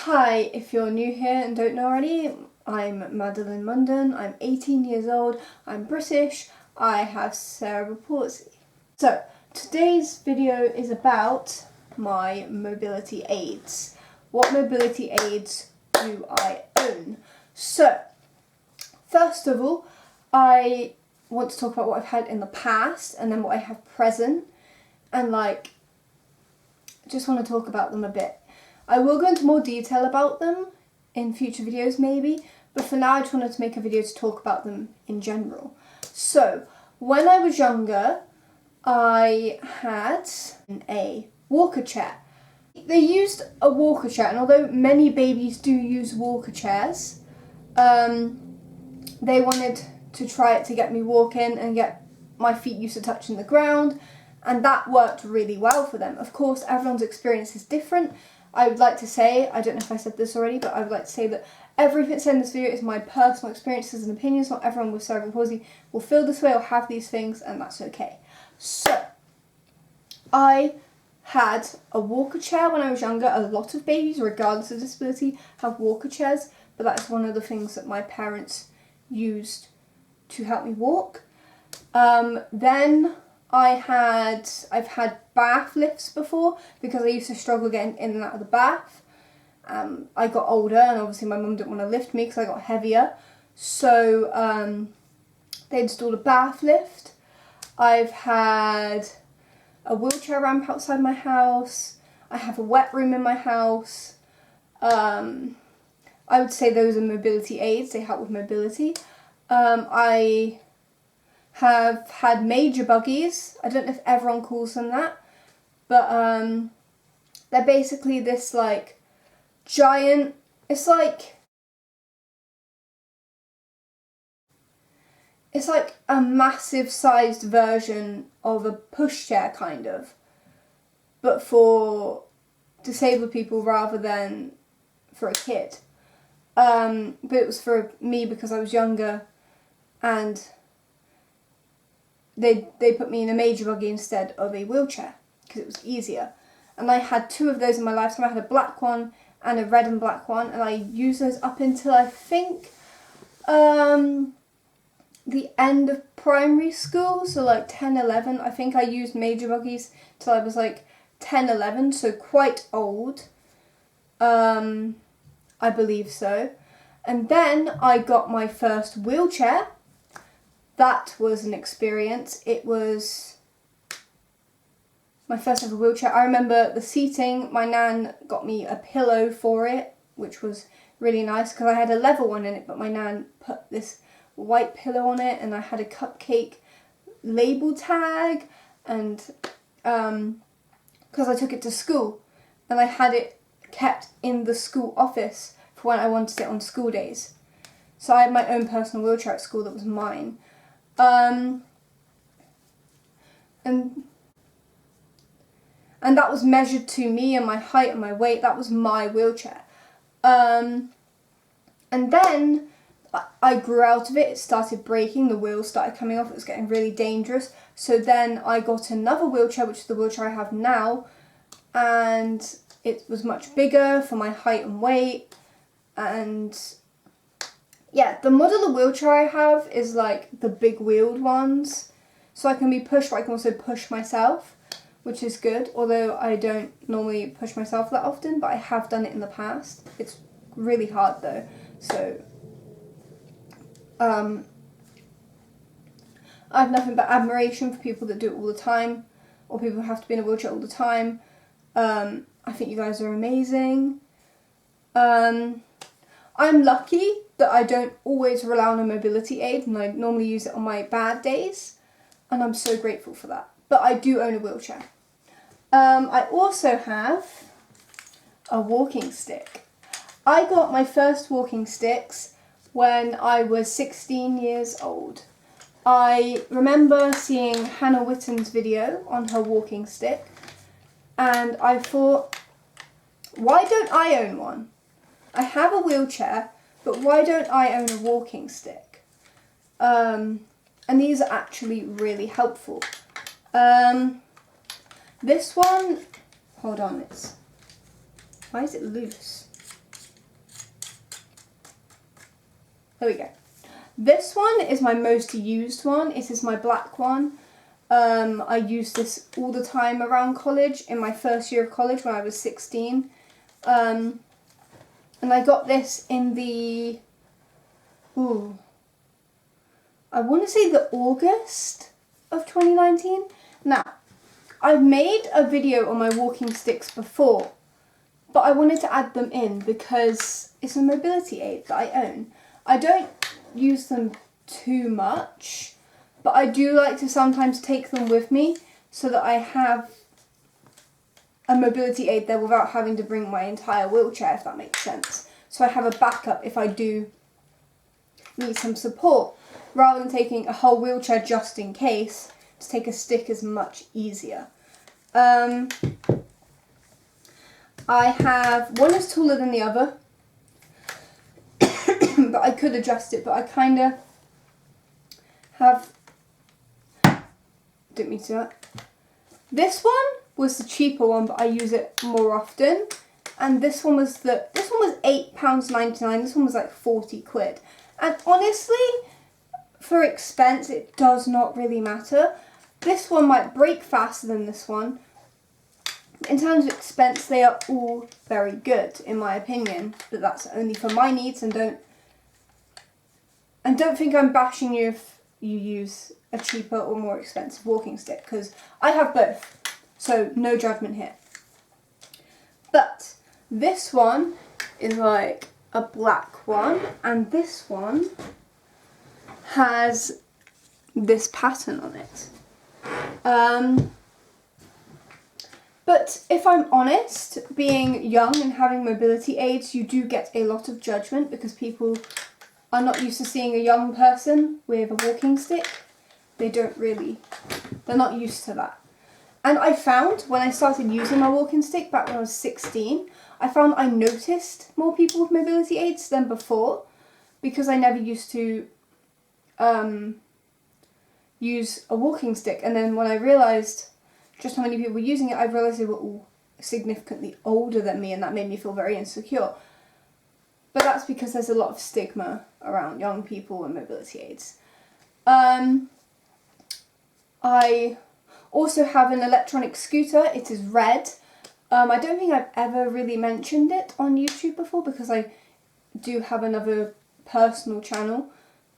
Hi, if you're new here and don't know already, I'm Madeleine Munden, I'm 18 years old, I'm British, I have cerebral palsy. So, today's video is about my mobility aids. What mobility aids do I own? So, first of all, I want to talk about what I've had in the past and then what I have present, and just want to talk about them a bit. I will go into more detail about them in future videos maybe, but for now I just wanted to make a video to talk about them in general. So, when I was younger, I had a walker chair. They used a walker chair, and although many babies do use walker chairs, they wanted to try it to get me walking and get my feet used to touching the ground, and that worked really well for them. Of course, everyone's experience is different. I would like to say, I don't know if I said this already, but I would like to say that everything said in this video is my personal experiences and opinions. Not everyone with cerebral palsy will feel this way or have these things, and that's okay. So, I had a walker chair when I was younger. A lot of babies, regardless of disability, have walker chairs, but that's one of the things that my parents used to help me walk. Then I've had bath lifts before because I used to struggle getting in and out of the bath. I got older and obviously my mum didn't want to lift me because I got heavier. So they installed a bath lift. I've had a wheelchair ramp outside my house. I have a wet room in my house. I would say those are mobility aids. They help with mobility. I have had major buggies. I don't know if everyone calls them that, but they're basically this giant, it's like a massive sized version of a pushchair kind of, but for disabled people rather than for a kid. But it was for me because I was younger, and they put me in a major buggy instead of a wheelchair because it was easier. And I had two of those in my lifetime. I had a black one and a red and black one, and I used those up until I think the end of primary school, so 10, 11. I think I used major buggies till I was 10, 11, so quite old. I believe so. And then I got my first wheelchair. That was an experience. It was my first ever wheelchair. I remember the seating. My nan got me a pillow for it, which was really nice because I had a level one in it, but my nan put this white pillow on it, and I had a cupcake label tag, and because I took it to school, and I had it kept in the school office for when I wanted it on school days. So I had my own personal wheelchair at school that was mine. And that was measured to me and my height and my weight. That was my wheelchair. And then I grew out of it. It started breaking. The wheels started coming off. It was getting really dangerous. So then I got another wheelchair, which is the wheelchair I have now. And it was much bigger for my height and weight. And yeah, the model of wheelchair I have is the big wheeled ones. So I can be pushed, but I can also push myself, which is good. Although I don't normally push myself that often, but I have done it in the past. It's really hard though. So I have nothing but admiration for people that do it all the time, or people who have to be in a wheelchair all the time. I think you guys are amazing. I'm lucky that I don't always rely on a mobility aid, and I normally use it on my bad days, and I'm so grateful for that. But I do own a wheelchair. I also have a walking stick. I got my first walking sticks when I was 16 years old. I remember seeing Hannah Witton's video on her walking stick, and I thought, why don't I own one? I have a wheelchair, but why don't I own a walking stick? And these are actually really helpful. This one, hold on, why is it loose? Here we go. This one is my most used one. It is my black one. I used this all the time around college, in my first year of college when I was 16. And I got this in the, I want to say the August of 2019. Now, I've made a video on my walking sticks before, but I wanted to add them in because it's a mobility aid that I own. I don't use them too much, but I do like to sometimes take them with me so that I have a mobility aid there without having to bring my entire wheelchair, if that makes sense. So I have a backup if I do need some support. Rather than taking a whole wheelchair just in case, to take a stick is much easier. I have, one is taller than the other, but I could adjust it, but I kind of have, didn't mean to do that. This one was the cheaper one, but I use it more often. And this one was £8.99, this one was like 40 quid. And honestly, for expense, it does not really matter. This one might break faster than this one. In terms of expense, they are all very good, in my opinion. But that's only for my needs, and don't think I'm bashing you if you use a cheaper or more expensive walking stick, because I have both. So no judgment here. But this one is like a black one, and this one has this pattern on it. But if I'm honest, being young and having mobility aids, you do get a lot of judgment because people are not used to seeing a young person with a walking stick. They're not used to that. And I found when I started using my walking stick back when I was 16, I found I noticed more people with mobility aids than before because I never used to use a walking stick. And then when I realised just how many people were using it, I realised they were all significantly older than me, and that made me feel very insecure. But that's because there's a lot of stigma around young people and mobility aids. I also have an electronic scooter. It is red. I don't think I've ever really mentioned it on YouTube before because I do have another personal channel.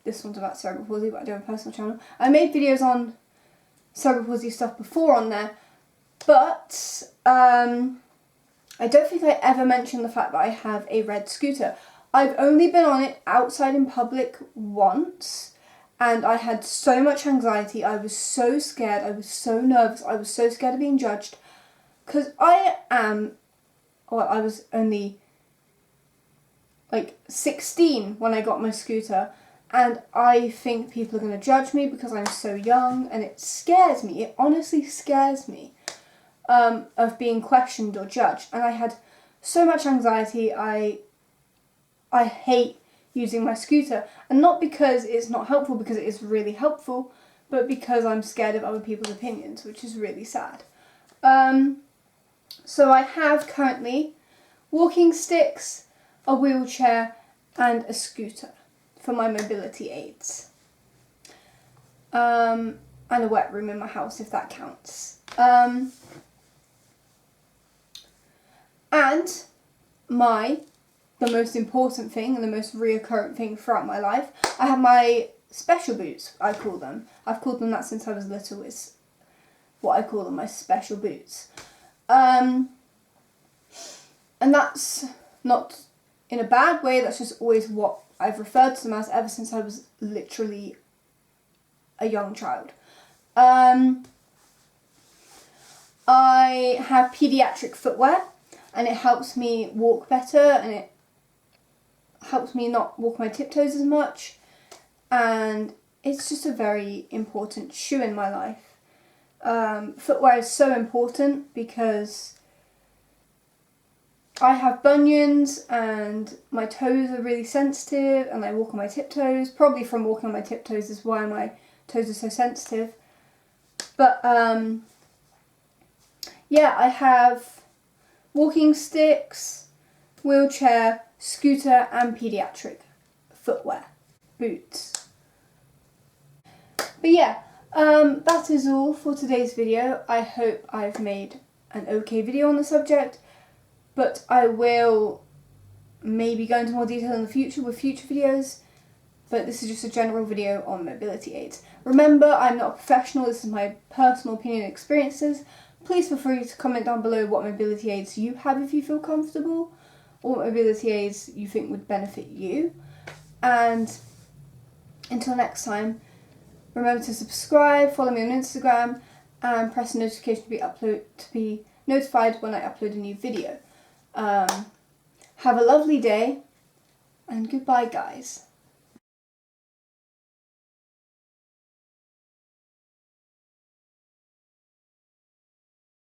This one's about cerebral palsy, but I do have a personal channel. I made videos on cerebral palsy stuff before on there, but I don't think I ever mentioned the fact that I have a red scooter. I've only been on it outside in public once, and I had so much anxiety. I was so scared. I was so nervous. I was so scared of being judged because I was only like 16 when I got my scooter. And I think people are going to judge me because I'm so young, and it scares me. It honestly scares me of being questioned or judged. And I had so much anxiety. I hate using my scooter. And not because it's not helpful, because it is really helpful, but because I'm scared of other people's opinions, which is really sad. So I have currently walking sticks, a wheelchair, and a scooter for my mobility aids. And a wet room in my house, if that counts. And the most important thing and the most reoccurrent thing throughout my life, I have my special boots, I call them. I've called them that since I was little. It's what I call them, my special boots. And that's not in a bad way, that's just always what I've referred to them as ever since I was literally a young child. I have pediatric footwear, and it helps me walk better, and it helps me not walk my tiptoes as much, and it's just a very important shoe in my life. Footwear is so important because I have bunions and my toes are really sensitive and I walk on my tiptoes. Probably from walking on my tiptoes is why my toes are so sensitive. But yeah, I have walking sticks, wheelchair, scooter and pediatric footwear. boots. But yeah, that is all for today's video. I hope I've made an okay video on the subject, but I will maybe go into more detail in the future with future videos, but this is just a general video on mobility aids. Remember, I'm not a professional, this is my personal opinion and experiences. Please feel free to comment down below what mobility aids you have if you feel comfortable, or what mobility aids you think would benefit you. And until next time, remember to subscribe, follow me on Instagram, and press the notification to be notified when I upload a new video. Have a lovely day, and goodbye, guys.